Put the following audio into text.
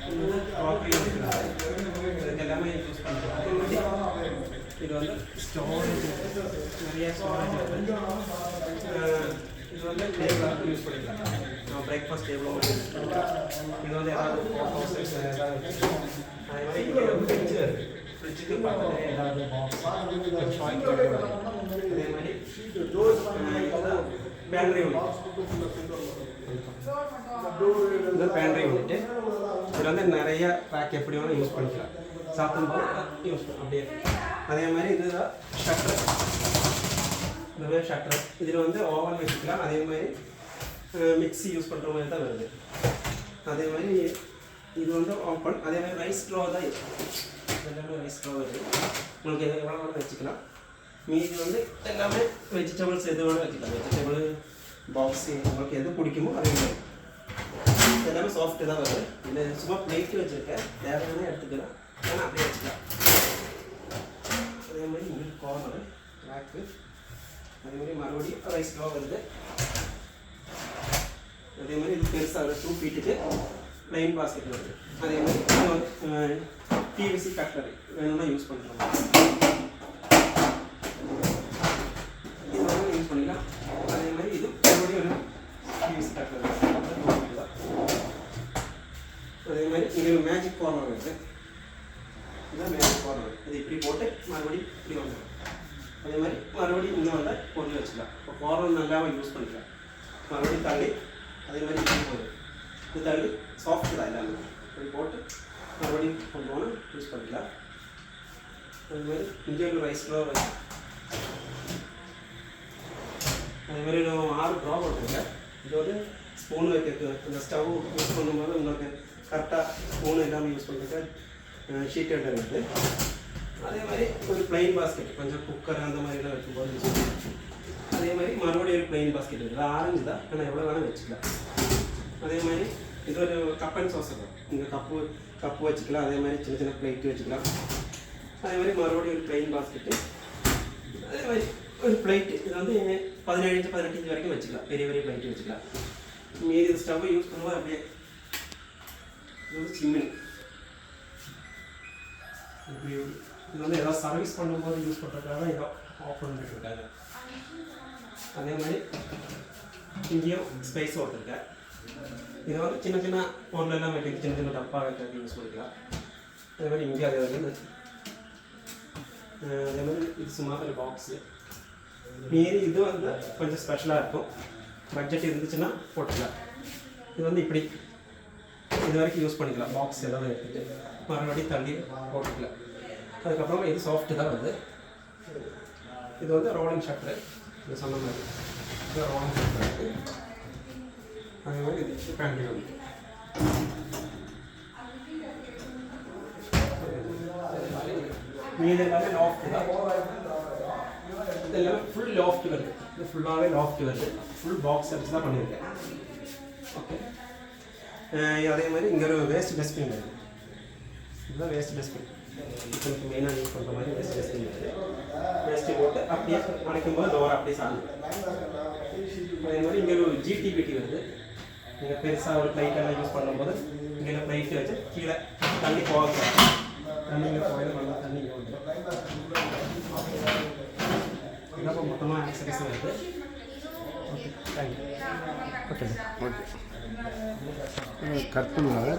Crockery இதுக்கு எல்லாமே use பண்ணுறோம். இது வந்து ஸ்டோரேஜ், நிறைய ஸ்டோரேஜ் வந்து இது வந்து டேபிளாக யூஸ் பண்ணிக்கலாம். நம்ம பிரேக்ஃபாஸ்ட் டேபிளாக யூஸ் பண்ணிக்கலாம். இது வந்து ஏதாவது ஃபோட்டோஸ் ஏதாவது அதே மாதிரி இங்கே ஃப்ரிட்ஜு இருக்குது. ஃப்ரிட்ஜுக்கு பக்கத்தில் ஏதாவது அதே மாதிரி இதுதான் பேண்ட்ரி யூனிட். இந்த பேண்ட்ரி யூனிட்டு இதில் வந்து நிறைய பேக் எப்படி வேணால் யூஸ் பண்ணிக்கலாம். சாப்பிடும்போது யூஸ் பண்ணலாம் அப்படியே. அதே மாதிரி இதுதான் ஷட்டர், இந்த ஷட்டர். இதில் வந்து ஓவன் வச்சுக்கலாம். அதே மாதிரி மிக்ஸி யூஸ் பண்ணுற மாதிரி தான் வருது. அதே மாதிரி இது வந்து ஓப்பன். அதே மாதிரி ரைஸ் ஸ்லோ தான் எல்லாமே ரைஸ் ஸ்லோ வருது. உங்களுக்கு எவ்வளோ வேணாலும் வச்சுக்கலாம். மீதி வந்து எல்லாமே வெஜிடபிள்ஸ் எது வேணாலும் வச்சுக்கலாம். வெஜிடபிள் பாக்ஸு உங்களுக்கு எது பிடிக்குமோ அதே மாதிரி எல்லாமே சாஃப்ட்டு தான் வருது. இதில் சும்மா பிளேட்டு வச்சுருக்கேன், தேவையான எடுத்துக்கலாம். ஆனால் அப்படியே வச்சுக்கலாம். அதே மாதிரி இங்கே கார்னர் ரேக்கு, அதே மாதிரி மறுபடியும் ரைஸ் ஸ்லோ வருது. அதே மாதிரி இது பெருசாக 2 ஃபீட்டுக்கு ப்ளைன் பாஸ்கெட் வருது. அதே மாதிரி பிவிசி கட்லரி வேணும்னா யூஸ் பண்ணுறோம். இது வேணும் யூஸ் பண்ணிக்கலாம். அதே மாதிரி இது மறுபடியும் ஒரு பிவிசி கட்லரி. அதே மாதிரி இங்கே ஒரு மேஜிக் கார்னர் இருக்குது. இதுதான் மேஜிக் கார்னர். இது இப்படி போட்டு மறுபடியும் இப்படி வந்துடும். அதே மாதிரி மறுபடியும் இங்கே வந்தால் பொருள் வச்சுக்கலாம். இப்போ கார்னர் நல்லாவே யூஸ் பண்ணிக்கலாம். மறுபடியும் தள்ளி அதே மாதிரி இப்படி போகுது. இது தள்ளி சாஃப்ட் தான் எல்லாமே. இப்படி போட்டு மறுபடியும் கொண்டு போனால் யூஸ் பண்ணிக்கலாம். அதே மாதிரி இங்கே ஒரு ரைஸ்லாம் வச்சு அதே மாதிரி நான் 6 ட்ரா போட்டிருக்கேன். இது வந்து ஸ்பூன் வைக்கிறது, இந்த ஸ்டவ் யூஸ் பண்ணும்போது உங்களுக்கு கரெக்டாக ஸ்பூன் எல்லாமே யூஸ் பண்ணுறதுக்கு ஷீட் ஹெல்டர் இருக்குது. அதே மாதிரி ஒரு ப்ளைன் பாஸ்கெட், கொஞ்சம் குக்கர் அந்த மாதிரிலாம் வைக்கும்போது அதே மாதிரி மறுபடியும் ஒரு ப்ளைன் பாஸ்கெட் இருக்குது. ஆரஞ்சு தான், ஆனால் எவ்வளோ வேணால் வச்சுக்கலாம். அதே மாதிரி இது ஒரு கப் அண்ட் சாஸ் இருக்கும். இங்கே கப்பு வச்சுக்கலாம். அதே மாதிரி சின்ன சின்ன பிளேட்டு வச்சுக்கலாம். அதே மாதிரி மறுபடியும் ஒரு ப்ளைன் பாஸ்கெட்டு. அதே மாதிரி ஒரு பிளேட்டு, இது வந்து 17 இன்ச்சு 18 இன்ச்சு வரைக்கும் வச்சுக்கலாம். பெரிய பெரிய பிளேட்டு வச்சுக்கலாம். மீதி ஸ்டவ்வை யூஸ் பண்ணும்போது அப்படியே இது வந்து சிம்மினி. இப்படி இது வந்து ஏதாவது சர்வீஸ் பண்ணும்போது யூஸ் பண்ணுறதுக்காக ஏதோ ஆஃப் பண்ணிட்டுருக்காங்க. அதே மாதிரி இங்கேயும் ஸ்பேஸ் ஓட்டிருக்கேன். இதை வந்து சின்ன சின்ன பொருள் எல்லாம் வைக்கிறது, சின்ன சின்ன டப்பா வைக்கிறது யூஸ் பண்ணிக்கலாம். அதே மாதிரி இங்கே அதே வந்து அதே மாதிரி இது சும்மா ஒரு பாக்ஸு. மீறி இது வந்து கொஞ்சம் ஸ்பெஷலாக இருக்கும். பட்ஜெட் இருந்துச்சுன்னா போட்டுக்கலாம். இது வந்து இப்படி இது வரைக்கும் யூஸ் பண்ணிக்கலாம். பாக்ஸ் ஏதாவது எடுத்துகிட்டு மறுபடியும் தள்ளி போட்டுக்கலாம். அதுக்கப்புறமா இது சாஃப்ட்டு தான் வருது. இது வந்து ரோலிங் ஷட்டரு. இது சொன்ன மாதிரி இது ரோலிங் ஷட்டர் இருக்குது. அதே மாதிரி இது பேண்ட்ரி வந்து மீது எல்லாமே லாஃப்ட் தான். இது எல்லாமே ஃபுல் லாஃப்ட் வருது. இது ஃபுல்லாகவே லாஃப்ட் வருது. ஃபுல் பாக்ஸ் வச்சு தான் பண்ணியிருக்கேன். ஓகே. அதே மாதிரி இங்கே ஒரு வேஸ்ட் டஸ்ட்பின் வருது. இதுதான் வேஸ்ட் டஸ்ட்பின். கிச்சனுக்கு மெயினாக யூஸ் பண்ணுற மாதிரி வேஸ்ட் டஸ்ட்பின் வருது. வேஸ்ட்டு போட்டு அப்படியே அணைக்கும்போது டோர் அப்படியே சாப்பிடும். அதே மாதிரி இங்கே ஒரு ஜிடிபிடி வருது. நீங்கள் பெருசாக ஒரு ப்ளைட்டெல்லாம் யூஸ் பண்ணும்போது இங்கே ப்ளைட்டு வச்சு கீழே தண்ணி போக தண்ணி இங்கே போயிடும். நல்லா தண்ணி இங்கே வந்துடும். இதப்போ மொத்தமாக ஆக்சரிஸ் வருது. Okay, thank you. Okay okay cut பண்ணுவாங்க.